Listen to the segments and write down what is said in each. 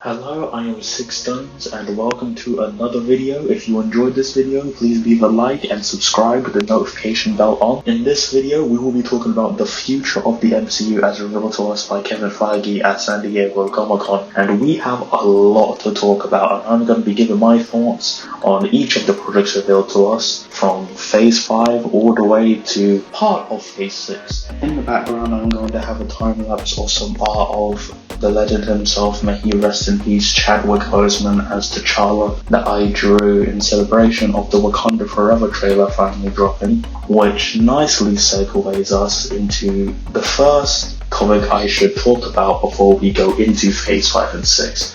Hello, I am Six Stones and welcome to another video. If you enjoyed this video, please leave a like and subscribe with the notification bell on. In this video, we will be talking about the future of the MCU as revealed to us by Kevin Feige at San Diego Comic-Con. And we have a lot to talk about, and I'm going to be giving my thoughts on each of the projects revealed to us, from Phase 5 all the way to part of Phase 6. In the background, I'm going to have a time-lapse or some art of the legend himself, may he rest in peace, Chadwick Boseman as T'Challa, that I drew in celebration of the Wakanda Forever trailer finally dropping, which nicely segues us into the first comic I should talk about before we go into Phase 5 and 6,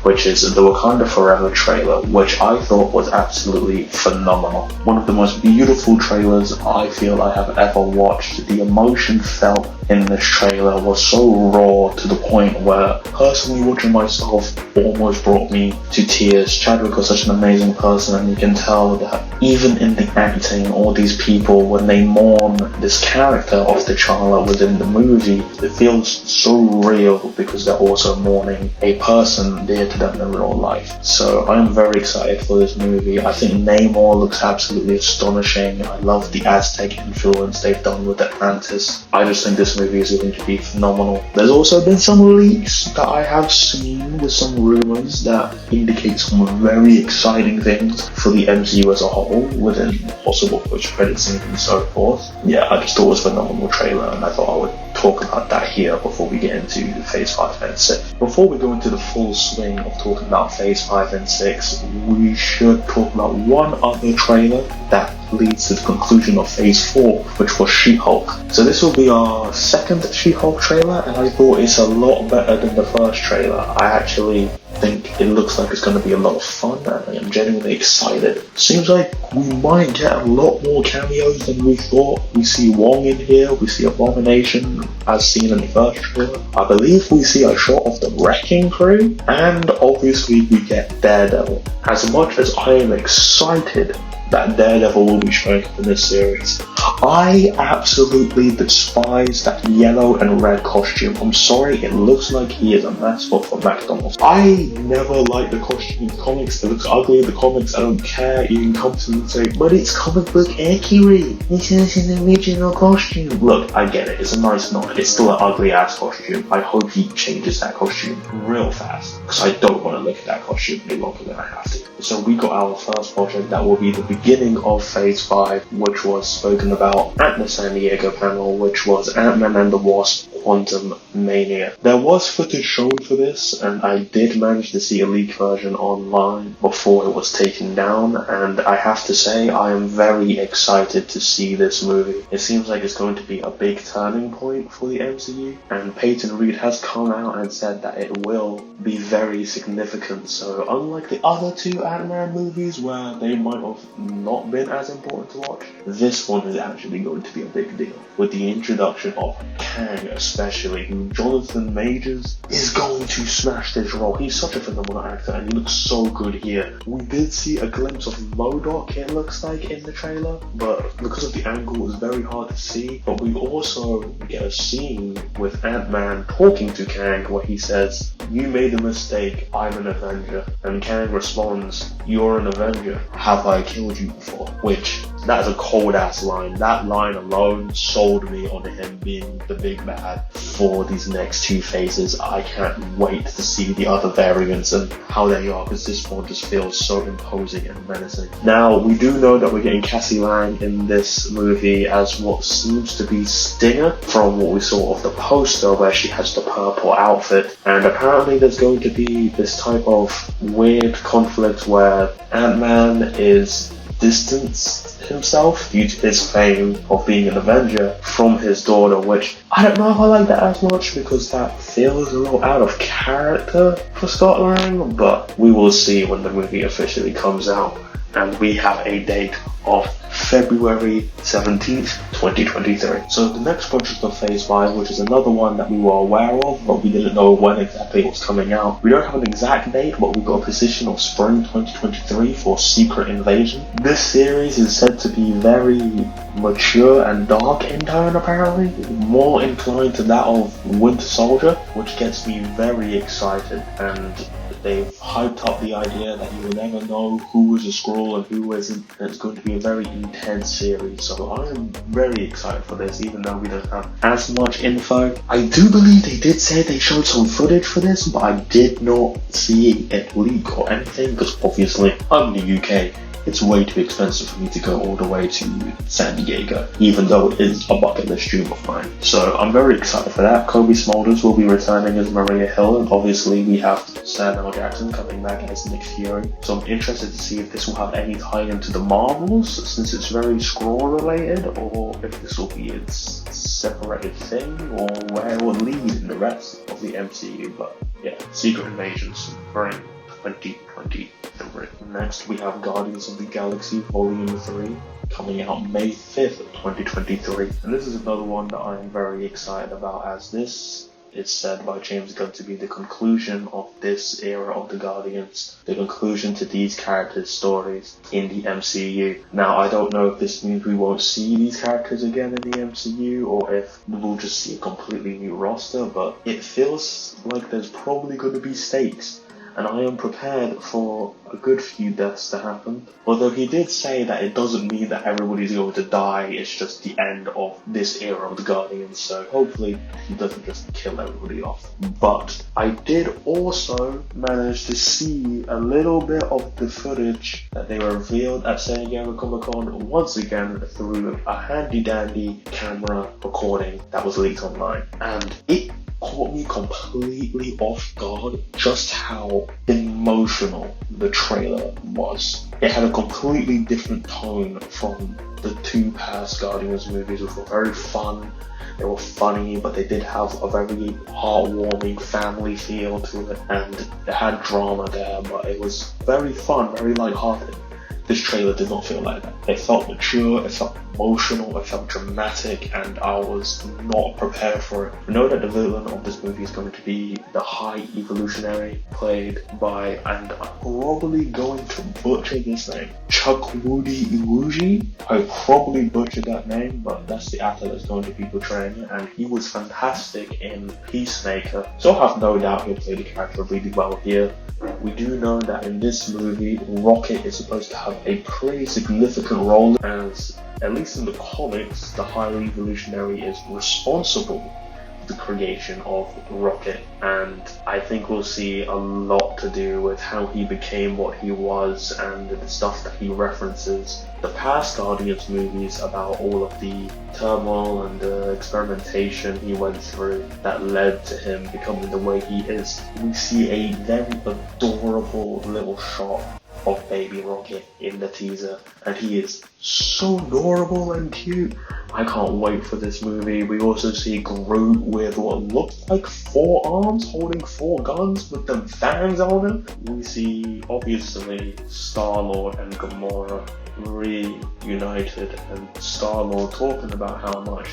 which is the Wakanda Forever trailer, which I thought was absolutely phenomenal. One of the most beautiful trailers I feel I have ever watched. The emotion felt in this trailer was so raw to the point where personally watching myself almost brought me to tears. Chadwick was such an amazing person, and you can tell that even in the acting, all these people, when they mourn this character of T'Challa within the movie, it feels so real because they're also mourning a person dear to them in real life. So I'm very excited for this movie. I think Namor looks absolutely astonishing. I love the Aztec influence they've done with Atlantis. I just think this movie is going to be phenomenal. There's also been some leaks that I have seen with some rumors that indicate some very exciting things for the MCU as a whole, within possible post-credit scenes and so forth. Yeah, I just thought it was a phenomenal trailer, and I thought I would talk about that here before we get into Phase 5 and 6. Before we go into the full swing of talking about Phase 5 and 6, we should talk about one other trailer that leads to the conclusion of Phase 4, which was She-Hulk. So this will be our second She-Hulk trailer, and I thought it's a lot better than the first trailer. I actually think it looks like it's going to be a lot of fun, and I am genuinely excited. Seems like we might get a lot more cameos than we thought. We see Wong in here, we see Abomination as seen in the first trailer. I believe we see a shot of the Wrecking Crew, and obviously we get Daredevil. As much as I am excited that Daredevil will be showing up in this series, I absolutely despise that yellow and red costume. I'm sorry, it looks like he is a mascot for McDonald's. I never liked the costume in the comics. It looks ugly in the comics. I don't care. You can come to me and say, but it's comic book accurate. This is an original costume. Look, I get it. It's a nice nod. It's still an ugly ass costume. I hope he changes that costume real fast, because I don't want to look at that costume any longer than I have to. So we got our first project that will be the beginning of Phase 5, which was spoken about at the San Diego panel, which was Ant-Man and the Wasp: Quantumania. There was footage shown for this, and I did manage to see a leaked version online before it was taken down, and I have to say I am very excited to see this movie. It seems like it's going to be a big turning point for the MCU, and Peyton Reed has come out and said that it will be very significant. So unlike the other two Ant-Man movies where they might have not been as important to watch, this one is actually going to be a big deal, with the introduction of Kang especially, who Jonathan Majors is going to smash this role. He's such a phenomenal actor, and he looks so good here. We did see a glimpse of MODOK, it looks like, in the trailer, but because of the angle it's very hard to see. But we also get a scene with Ant-Man talking to Kang where he says, "You made a mistake, I'm an Avenger." And Kang responds, "You're an Avenger. Have I killed you before?" Which, that is a cold ass line. That line alone sold me on him being the big bad for these next two phases. I can't wait to see the other variants and how they are, because this one just feels so imposing and menacing. Now, we do know that we're getting Cassie Lang in this movie as what seems to be Stinger, from what we saw of the poster where she has the purple outfit, and apparently there's going to be this type of weird conflict where Ant-Man is distanced himself due to his fame of being an Avenger from his daughter, which I don't know if I like that as much, because that feels a little out of character for Scott Lang, but we will see when the movie officially comes out. And we have a date of February 17th, 2023. So the next project of Phase 5, which is another one that we were aware of, but we didn't know when exactly it was coming out. We don't have an exact date, but we got a position of spring 2023 for Secret Invasion. This series is said to be very mature and dark in tone, apparently. More inclined to that of Winter Soldier, which gets me very excited. And they've hyped up the idea that you will never know who is a Skrull and who isn't. And it's going to be a very intense series, so I am very excited for this, even though we don't have as much info. I do believe they did say they showed some footage for this, but I did not see it leak or anything, because obviously I'm in the UK. It's way too expensive for me to go all the way to San Diego, even though it is a bucket list dream of mine. So I'm very excited for that. Cobie Smulders will be returning as Maria Hill, and obviously we have Samuel Jackson coming back as Nick Fury. So I'm interested to see if this will have any tie into the Marvels, since it's very Skrull related, or if this will be its separated thing, or where it will lead in the rest of the MCU. But yeah, Secret Invasion Spring 2023. Next we have Guardians of the Galaxy Volume 3 coming out May 5th, 2023. And this is another one that I'm very excited about, as this is said by James Gunn to be the conclusion of this era of the Guardians, the conclusion to these characters' stories in the MCU. Now, I don't know if this means we won't see these characters again in the MCU, or if we'll just see a completely new roster, but it feels like there's probably going to be stakes. And I am prepared for a good few deaths to happen. Although he did say that it doesn't mean that everybody's going to die, it's just the end of this era of the Guardians, so hopefully he doesn't just kill everybody off. But I did also manage to see a little bit of the footage that they revealed at San Diego Comic-Con, once again through a handy-dandy camera recording that was leaked online. And it caught me completely off guard just how emotional the trailer was. It had a completely different tone from the two past Guardians movies, which were very fun. They were funny, but they did have a very heartwarming family feel to it, and it had drama there, but it was very fun, very lighthearted. This trailer did not feel like that. It felt mature, it felt emotional, it felt dramatic, and I was not prepared for it. I know that the villain of this movie is going to be the High Evolutionary, played by, and I'm probably going to butcher this name, Chukwudi Iwuji. I probably butchered that name, but that's the actor that's going to be portraying it, and he was fantastic in Peacemaker, so I have no doubt he'll play the character really well here. We do know that in this movie, Rocket is supposed to have a pretty significant role, as, at least in the comics, the High Evolutionary is responsible for the creation of Rocket, and I think we'll see a lot to do with how he became what he was, and the stuff that he references the past Guardians movies about all of the turmoil and the experimentation he went through that led to him becoming the way he is. We see a very adorable little shot of baby Rocket in the teaser, and he is so adorable and cute. I can't wait for this movie. We also see Groot with what looks like 4 arms holding 4 guns with them fangs on them. We see obviously Star-Lord and Gamora reunited, and Star-Lord talking about how much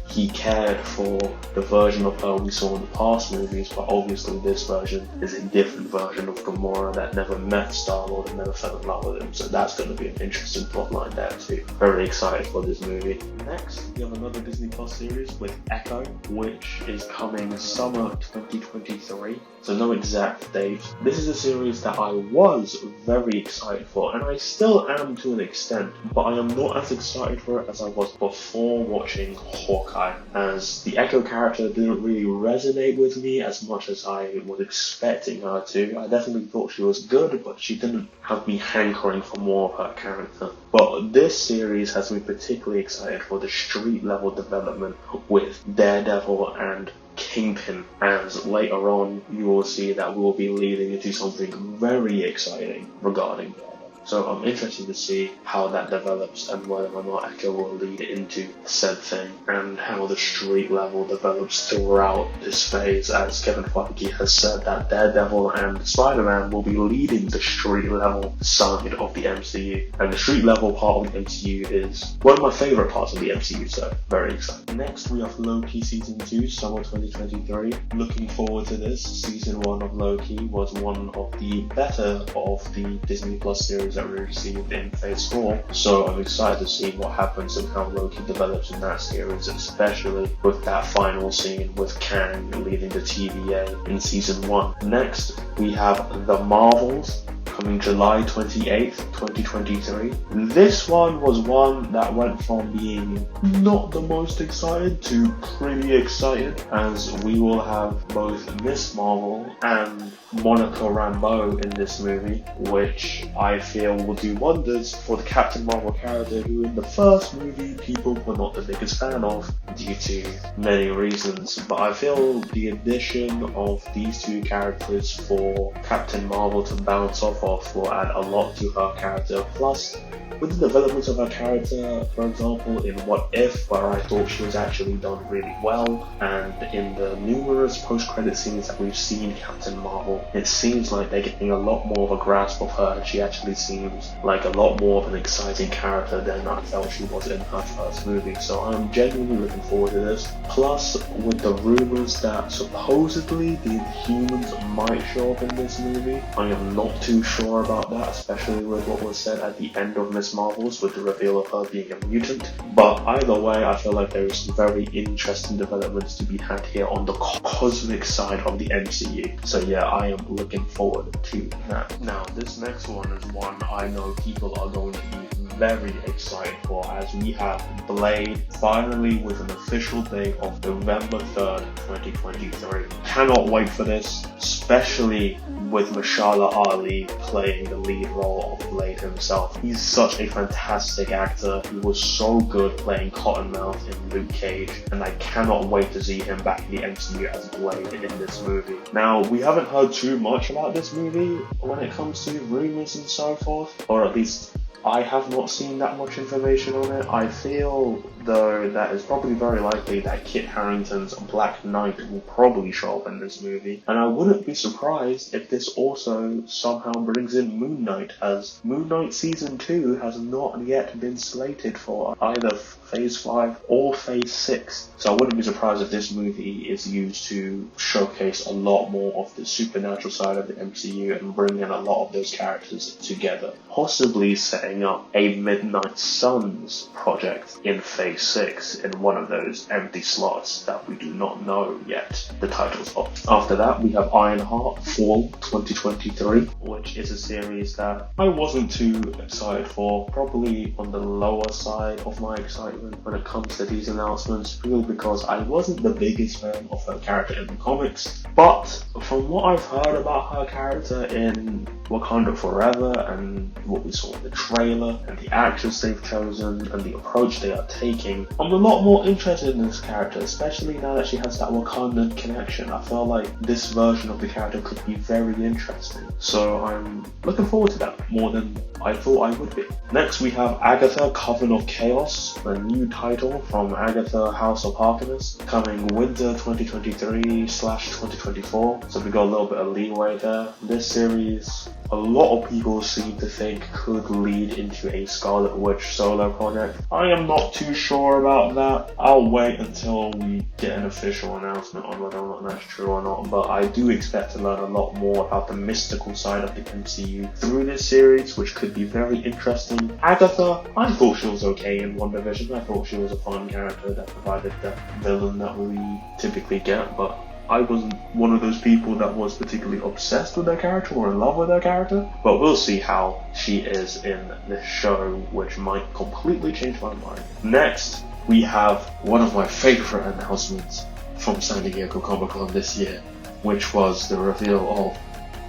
he cared for the version of her we saw in the past movies, but obviously this version is a different version of Gamora that never met Star-Lord and never fell in love with him, so that's going to be an interesting plotline there too. Very excited for this movie. Next, we have another Disney Plus series with Echo, which is coming summer 2023, so no exact date. This is a series that I was very excited for, and I still am to an extent, but I am not as excited for it as I was before watching Hawkeye, as the Echo character didn't really resonate with me as much as I was expecting her to. I definitely thought she was good, but she didn't have me hankering for more of her character. But this series has me particularly excited for the street level development with Daredevil and Kingpin, as later on you will see that we will be leading into something very exciting regarding that. So I'm interested to see how that develops and whether or not Echo will lead into said thing, and how the street level develops throughout this phase, as Kevin Feige has said that Daredevil and Spider-Man will be leading the street level side of the MCU, and the street level part of the MCU is one of my favourite parts of the MCU, so very excited. Next we have Loki Season 2, Summer 2023. Looking forward to this. Season 1 of Loki was one of the better of the Disney Plus series that we received in Phase 4. So I'm excited to see what happens and how Loki develops in that series, especially with that final scene with Kang leading the TVA in Season 1. Next, we have The Marvels, coming July 28th, 2023. This one was one that went from being not the most excited to pretty excited, as we will have both Miss Marvel and Monica Rambeau in this movie, which I feel will do wonders for the Captain Marvel character, who in the first movie people were not the biggest fan of due to many reasons. But I feel the addition of these two characters for Captain Marvel to bounce off of will add a lot to her character. Plus, with the development of her character, for example, in What If, where I thought she was actually done really well, and in the numerous post-credit scenes that we've seen Captain Marvel, it seems like they're getting a lot more of a grasp of her, and she actually seems like a lot more of an exciting character than I felt she was in her first movie. So I'm genuinely looking forward to this. Plus, with the rumors that supposedly the Inhumans might show up in this movie, I am not too sure about that, especially with what was said at the end of Miss Marvels with the reveal of her being a mutant. But either way, I feel like there is some very interesting developments to be had here on the cosmic side of the MCU. So yeah, I am looking forward to that. Now, this next one is one I know people are going to be very excited for, as we have Blade finally with an official date of November 3rd, 2023. Cannot wait for this, especially with Mahershala Ali playing the lead role of Blade himself. He's such a fantastic actor. He was so good playing Cottonmouth in Luke Cage, and I cannot wait to see him back in the MCU as Blade in this movie. Now, we haven't heard too much about this movie when it comes to rumors and so forth, or at least I have not seen that much information on it. I feel, though, that it's probably very likely that Kit Harington's Black Knight will probably show up in this movie. And I wouldn't be surprised if this also somehow brings in Moon Knight, as Moon Knight Season 2 has not yet been slated for either Phase 5 or Phase 6. So I wouldn't be surprised if this movie is used to showcase a lot more of the supernatural side of the MCU and bring in a lot of those characters together, possibly setting up a Midnight Suns project in Phase 6 in one of those empty slots that we do not know yet the titles of. After that, we have Ironheart Fall 2023, which is a series that I wasn't too excited for, probably on the lower side of my excitement when it comes to these announcements, purely because I wasn't the biggest fan of her character in the comics. But from what I've heard about her character in Wakanda Forever and what we saw in the trailer and the actors they've chosen and the approach they are taking, I'm a lot more interested in this character, especially now that she has that Wakandan connection. I feel like this version of the character could be very interesting. So I'm looking forward to that more than I thought I would be. Next, we have Agatha Coven of Chaos, a new title from Agatha House of Harkness, coming winter 2023/2024. So we got a little bit of leeway there. This series, a lot of people seem to think could lead into a Scarlet Witch solo project. I am not too sure about that. I'll wait until we get an official announcement on whether or not that's true or not, but I do expect to learn a lot more about the mystical side of the MCU through this series, which could be very interesting. Agatha, I thought she was okay in WandaVision. I thought she was a fun character that provided that villain that we typically get, but I wasn't one of those people that was particularly obsessed with their character or in love with their character. But we'll see how she is in this show, which might completely change my mind. Next, we have one of my favorite announcements from San Diego Comic-Con this year, which was the reveal of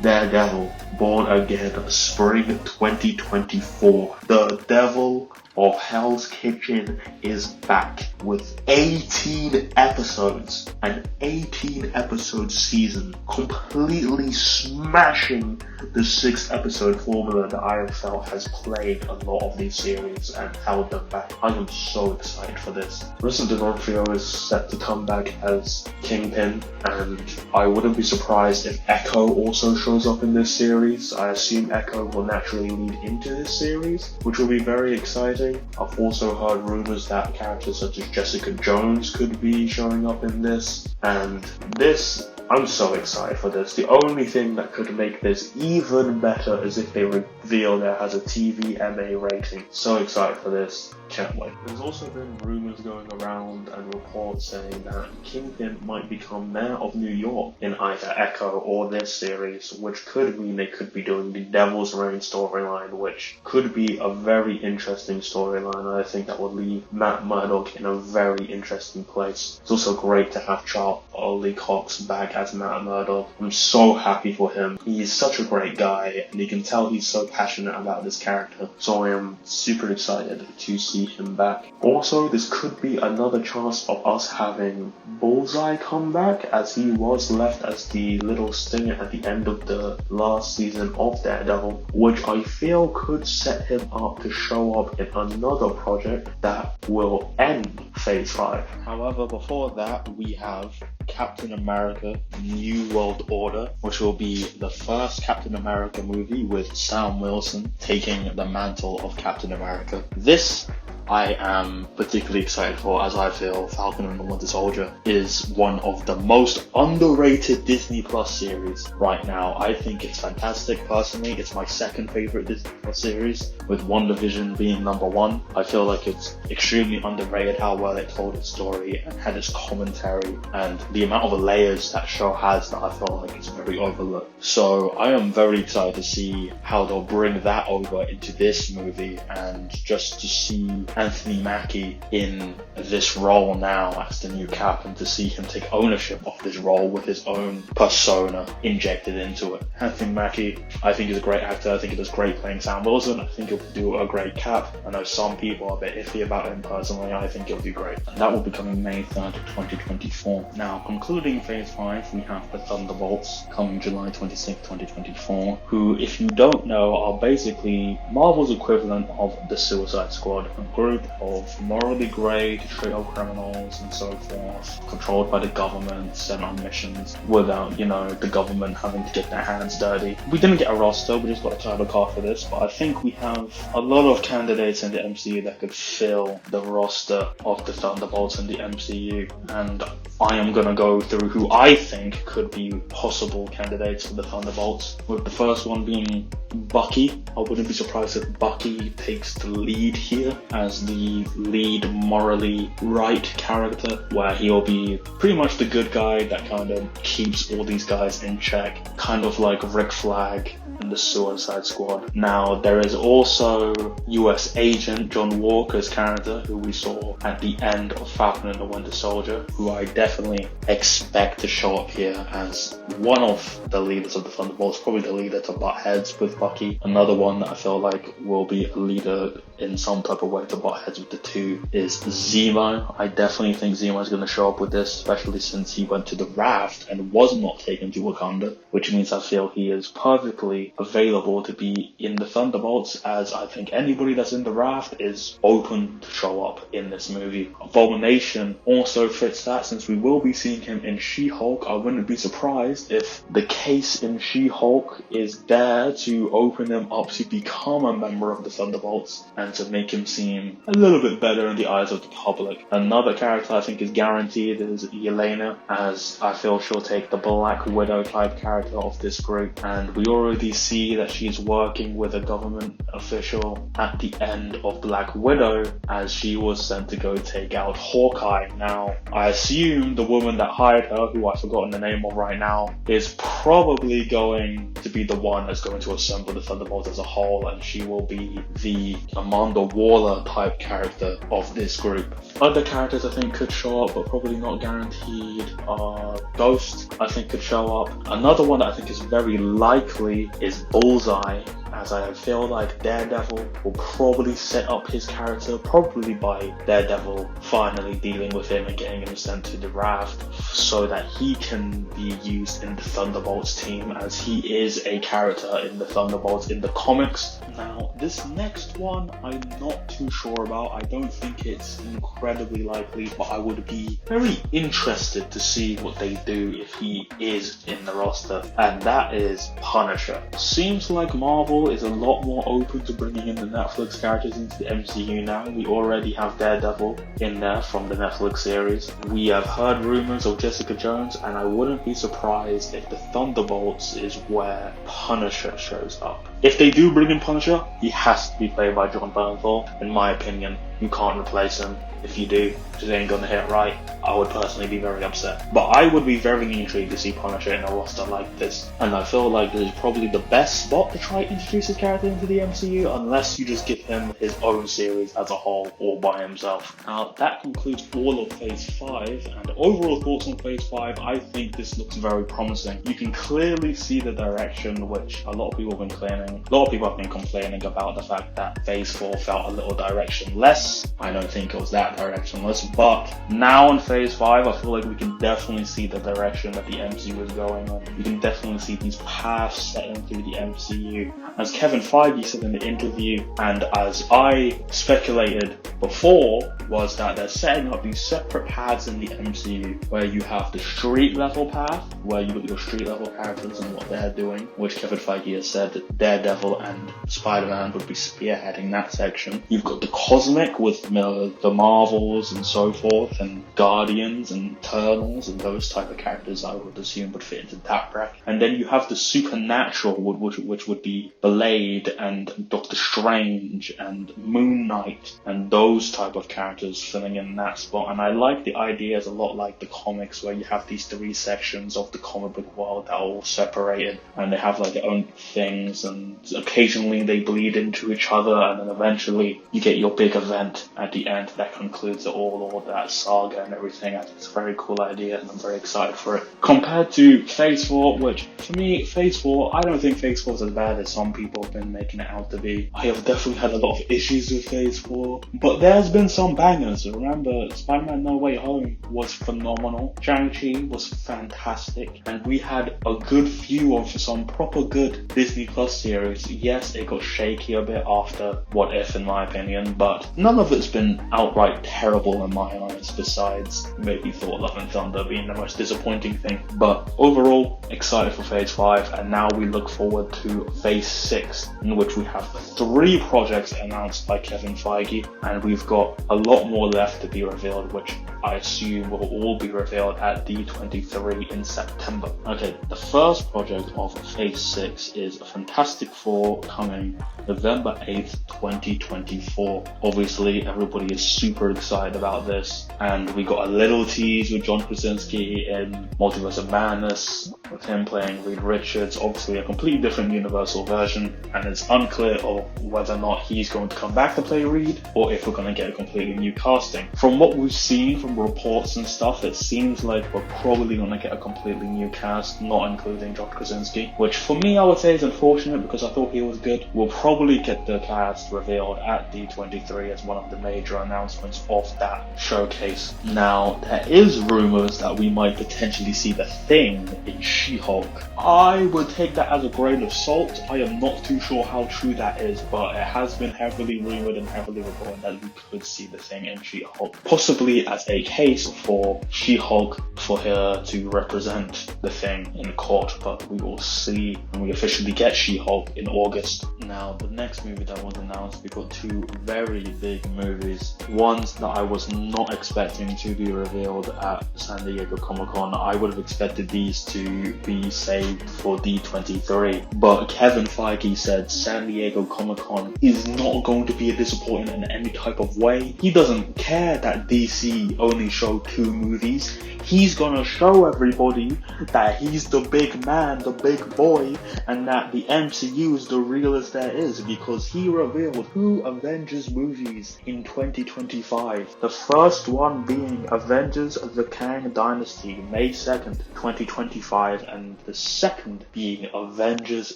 Daredevil Born Again Spring 2024. The Devil of Hell's Kitchen is back with 18 episodes, an 18 episode season, completely smashing the 6 episode formula that I have felt has plagued a lot of these series and held them back. I am so excited for this. Vincent D'Onofrio is set to come back as Kingpin, and I wouldn't be surprised if Echo also shows up in this series. I assume Echo will naturally lead into this series, which will be very exciting. I've also heard rumors that characters such as Jessica Jones could be showing up in this, and this I'm so excited for this. The only thing that could make this even better is if they reveal it has a TVMA rating. So excited for this. Can't wait. There's also been rumors going around and reports saying that Kingpin might become Mayor of New York in either Echo or this series, which could mean they could be doing the Devil's Reign storyline, which could be a very interesting storyline. I think that would leave Matt Murdock in a very interesting place. It's also great to have Charlie Cox back as Matt Murdock. I'm so happy for him. He's such a great guy, and you can tell he's so passionate about this character. So I am super excited to see him back. Also, this could be another chance of us having Bullseye come back, as he was left as the little stinger at the end of the last season of Daredevil, which I feel could set him up to show up in another project that will end Phase 5. However, before that, we have Captain America New World Order, which will be the first Captain America movie with Sam Wilson taking the mantle of Captain America. This I am particularly excited for, as I feel Falcon and the Winter Soldier is one of the most underrated Disney Plus series right now. I think it's fantastic. Personally, it's my second favorite Disney Plus series, with WandaVision being number one. I feel like it's extremely underrated how well it told its story and had its commentary, and the amount of layers that show has that I feel like it's very overlooked. So I am very excited to see how they'll bring that over into this movie, and just to see Anthony Mackie in this role now as the new Cap, and to see him take ownership of this role with his own persona injected into it. Anthony Mackie, I think, is a great actor. I think he does great playing Sam Wilson. I think he'll do a great Cap. I know some people are a bit iffy about him personally. I think he'll do great. And that will be coming May 3rd, 2024. Now, concluding Phase 5, we have the Thunderbolts coming July 26, 2024, who, if you don't know, are basically Marvel's equivalent of the Suicide Squad, a group of morally grey, trail criminals and so forth, controlled by the government, sent on missions without, the government having to get their hands dirty. We didn't get a roster, we just got a title card for this, but I think we have a lot of candidates in the MCU that could fill the roster of the Thunderbolts in the MCU, and I am gonna go through who I think could be possible candidates for the Thunderbolts, with the first one being Bucky. I wouldn't be surprised if Bucky takes the lead here as the lead morally right character, where he'll be pretty much the good guy that kind of keeps all these guys in check, kind of like Rick Flag in the Suicide Squad. Now, there is also US Agent John Walker's character, who we saw at the end of Falcon and the Winter Soldier, who I definitely expect to show up here as one of the leaders of the Thunderbolts, probably the leader to butt heads with Bucky. Another one that I feel like will be a leader in some type of way to butt heads with the two is Zemo. I definitely think Zemo is going to show up with this, especially since he went to the Raft and was not taken to Wakanda, which means I feel he is perfectly available to be in the Thunderbolts, as I think anybody that's in the Raft is open to show up in this movie. Abomination also fits that, since we will be seeing him in She-Hulk. I wouldn't be surprised if the case in She-Hulk is there to open him up to become a member of the Thunderbolts and to make him seem a little bit better in the eyes of the public. Another character I think is guaranteed is Yelena, as I feel she'll take the Black Widow type character of this group, and we already see that she's working with a government official at the end of Black Widow, as she was sent to go take out Hawkeye. Now, I assume the woman that hired her, who I've forgotten the name of right now, is probably going to be the one that's going to assemble the Thunderbolts as a whole, and she will be the Amanda Waller type character of this group. Other characters I think could show up, but probably not guaranteed, are Ghost, I think, could show up. Another one that I think is very likely is Bullseye, as I feel like Daredevil will probably set up his character, probably by Daredevil finally dealing with him and getting him sent to the Raft, so that he can be used in the Thunderbolts team, as he is a character in the Thunderbolts in the comics. Now, this next one I'm not too sure about. I don't think it's incredibly likely, but I would be very interested to see what they do if he is in the roster, and that is Punisher. Seems like Marvel Marvel is a lot more open to bringing in the Netflix characters into the MCU now. We already have Daredevil in there from the Netflix series. We have heard rumors of Jessica Jones, and I wouldn't be surprised if the Thunderbolts is where Punisher shows up. If they do bring in Punisher, he has to be played by Jon Bernthal. In my opinion, you can't replace him. If you do, it ain't gonna hit right. I would personally be very upset. But I would be very intrigued to see Punisher in a roster like this. And I feel like this is probably the best spot to try to introduce his character into the MCU, unless you just give him his own series as a whole, or by himself. Now, that concludes all of Phase 5, and overall thoughts on Phase 5, I think this looks very promising. You can clearly see the direction which a lot of people have been claiming. A lot of people have been complaining about the fact that Phase 4 felt a little directionless. I don't think it was that directionless, but now in Phase 5, I feel like we can definitely see the direction that the MCU is going on. You can definitely see these paths setting through the MCU. As Kevin Feige said in the interview, and as I speculated before, was that they're setting up these separate paths in the MCU, where you have the street level path, where you got your street level characters and what they're doing, which Kevin Feige has said that Daredevil and Spider-Man would be spearheading that section. You've got the cosmic with the Marvels and so forth, and Guardians and Eternals and those type of characters I would assume would fit into that bracket. And then you have the supernatural, which would be Blade and Doctor Strange and Moon Knight and those type of characters filling in that spot. And I like the idea as a lot like the comics, where you have these three sections of the comic book world that are all separated and they have like their own things, and occasionally they bleed into each other, and then eventually you get your big event at the end that concludes it all that saga and everything. I think it's a very cool idea and I'm very excited for it. Compared to Phase 4, which for me, Phase 4, I don't think Phase 4 is as bad as some people have been making it out to be. I have definitely had a lot of issues with Phase 4, but there's been some bangers. Remember, Spider-Man No Way Home was phenomenal. Shang-Chi was fantastic, and we had a good few of some proper good Disney Plus series. Yes, it got shaky a bit after What If, in my opinion, but none of it's been outright terrible in my eyes, besides maybe Thor Love and Thunder being the most disappointing thing. But overall, excited for Phase 5, and now we look forward to Phase 6, in which we have 3 projects announced by Kevin Feige, and we've got a lot more left to be revealed, which I assume will all be revealed at D23 in September. Okay, the first project of Phase 6 is Fantastic Four, coming November 8th, 2024. Obviously, everybody is super excited about this, and we got a little tease with John Krasinski in Multiverse of Madness, with him playing Reed Richards, obviously a completely different Universal version, and it's unclear of whether or not he's going to come back to play Reed, or if we're going to get a completely new casting. From what we've seen from reports and stuff, it seems like we're probably going to get a completely new cast, not including John Krasinski, which for me I would say is unfortunate, because I thought he was good. We'll probably get the cast revealed at D23 as one of the major announcements of that showcase. Now, there is rumors that we might potentially see The Thing in She-Hulk. I would take that as a grain of salt. I am not too sure how true that is, but it has been heavily rumored and heavily reported that we could see The Thing in She-Hulk, possibly as a case for She-Hulk for her to represent The Thing in court, but we will see when we officially get She-Hulk in August. Now, the next movie that was announced, we got 2 very big movies, ones that I was not expecting to be revealed at San Diego Comic-Con. I would have expected these to be saved for D23, but Kevin Feige said San Diego Comic-Con is not going to be a disappointment in any type of way. He doesn't care that DC only showed 2 movies. He's gonna show everybody that he's the big man, the big boy, and that the MCU is the realest there is, because he revealed 2 Avengers movies in 2025. The first one being Avengers The Kang Dynasty, May 2nd, 2025, and the second being Avengers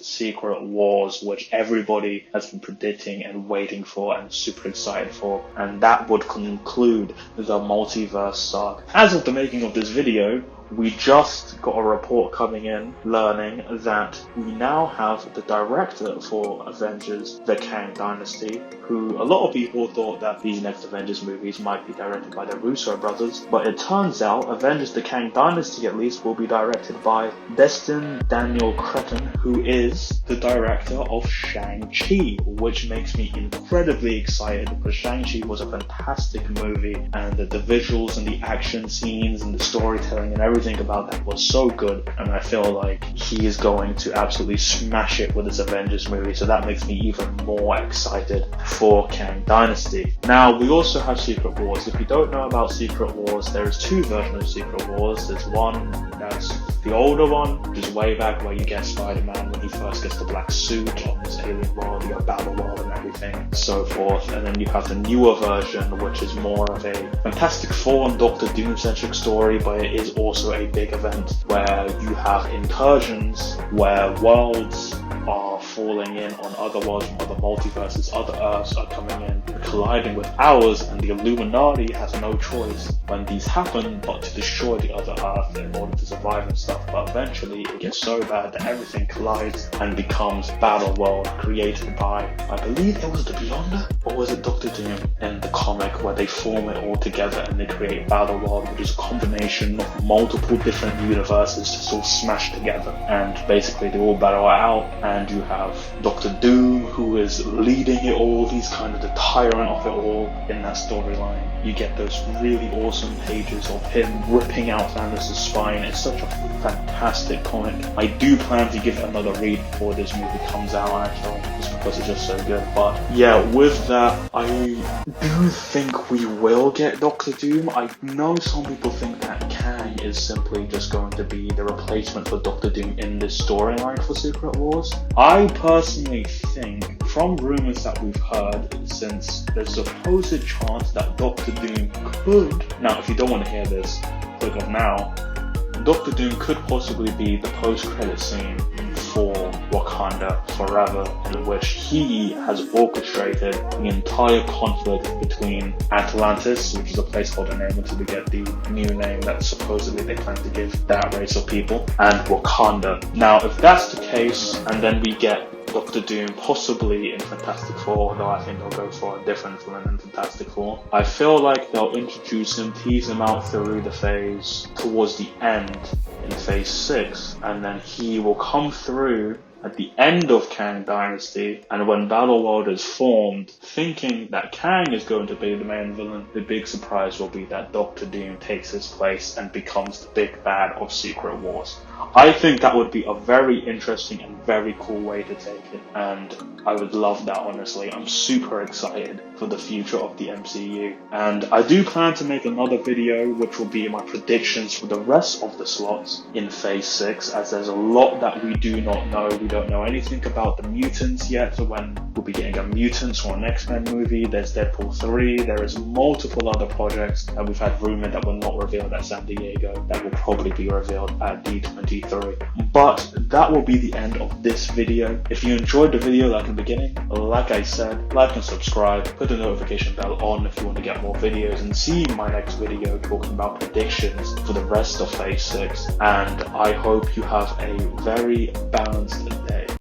Secret Wars, which everybody has been predicting and waiting for and super excited for, and that would conclude the multiverse saga. As of the making of this video, we just got a report coming in learning that we now have the director for Avengers The Kang Dynasty, who a lot of people thought that these next Avengers movies might be directed by the Russo brothers, but it turns out Avengers The Kang Dynasty at least will be directed by Destin Daniel Cretton, who is the director of Shang-Chi, which makes me incredibly excited because Shang-Chi was a fantastic movie, and the visuals and the action scenes and the storytelling and everything about that was so good, and I feel like he is going to absolutely smash it with this Avengers movie, so that makes me even more excited for Kang Dynasty. Now, we also have Secret Wars. If you don't know about Secret Wars, there is two versions of Secret Wars. There's one that's the older one, which is way back where you get Spider-Man when he first gets the black suit on this alien world, you have Battle World and everything, so forth. And then you have the newer version, which is more of a Fantastic Four and Doctor Doom-centric story, but it is also a big event where you have incursions where worlds are falling in on other worlds from other multiverses, other Earths are coming in, colliding with ours, and the Illuminati has no choice when these happen but to destroy the other Earth in order to survive and stuff. But eventually it gets so bad that everything collides and becomes Battle World, created by, I believe it was the Beyonder, or was it Doctor Doom in the comic, where they form it all together and they create Battle World, which is a combination of multiple different universes just all smashed together, and basically they all battle it out, and you have Doctor Doom, who is leading it all. He's kind of the tyrant of it all in that storyline. You get those really awesome pages of him ripping out Thanos' spine. It's such a fantastic comic. I do plan to give it another read before this movie comes out, actually, just because it's just so good. But yeah, with that, I do think we will get Doctor Doom. I know some people think that Kang is simply just going to be the replacement for Doctor Doom in this storyline for Secret Wars. I personally think, from rumors that we've heard, since there's a supposed chance that Doctor Doom could, now if you don't want to hear this, click off now, Doctor Doom could possibly be the post-credit scene for Wakanda Forever, in which he has orchestrated the entire conflict between Atlantis, which is a placeholder name until we get the new name that supposedly they plan to give that race of people, and Wakanda. Now, if that's the case, and then we get Doctor Doom possibly in Fantastic Four, though I think they'll go for a different villain in Fantastic Four, I feel like they'll introduce him, tease him out through the phase towards the end in Phase 6, and then he will come through at the end of Kang Dynasty, and when Battle World is formed, thinking that Kang is going to be the main villain, the big surprise will be that Doctor Doom takes his place and becomes the big bad of Secret Wars. I think that would be a very interesting and very cool way to take it, and I would love that, honestly. I'm super excited for the future of the MCU, and I do plan to make another video which will be my predictions for the rest of the slots in Phase 6, as there's a lot that we do not know. We don't know anything about the mutants yet, so when we'll be getting a Mutants or an X-Men movie. There's Deadpool 3, there is multiple other projects that we've had rumored that were not revealed at San Diego that will probably be revealed at D23. But that will be the end of this video. If you enjoyed the video like in the beginning, like I said, like and subscribe, put the notification bell on if you want to get more videos and see my next video talking about predictions for the rest of Phase 6. And I hope you have a very balanced day.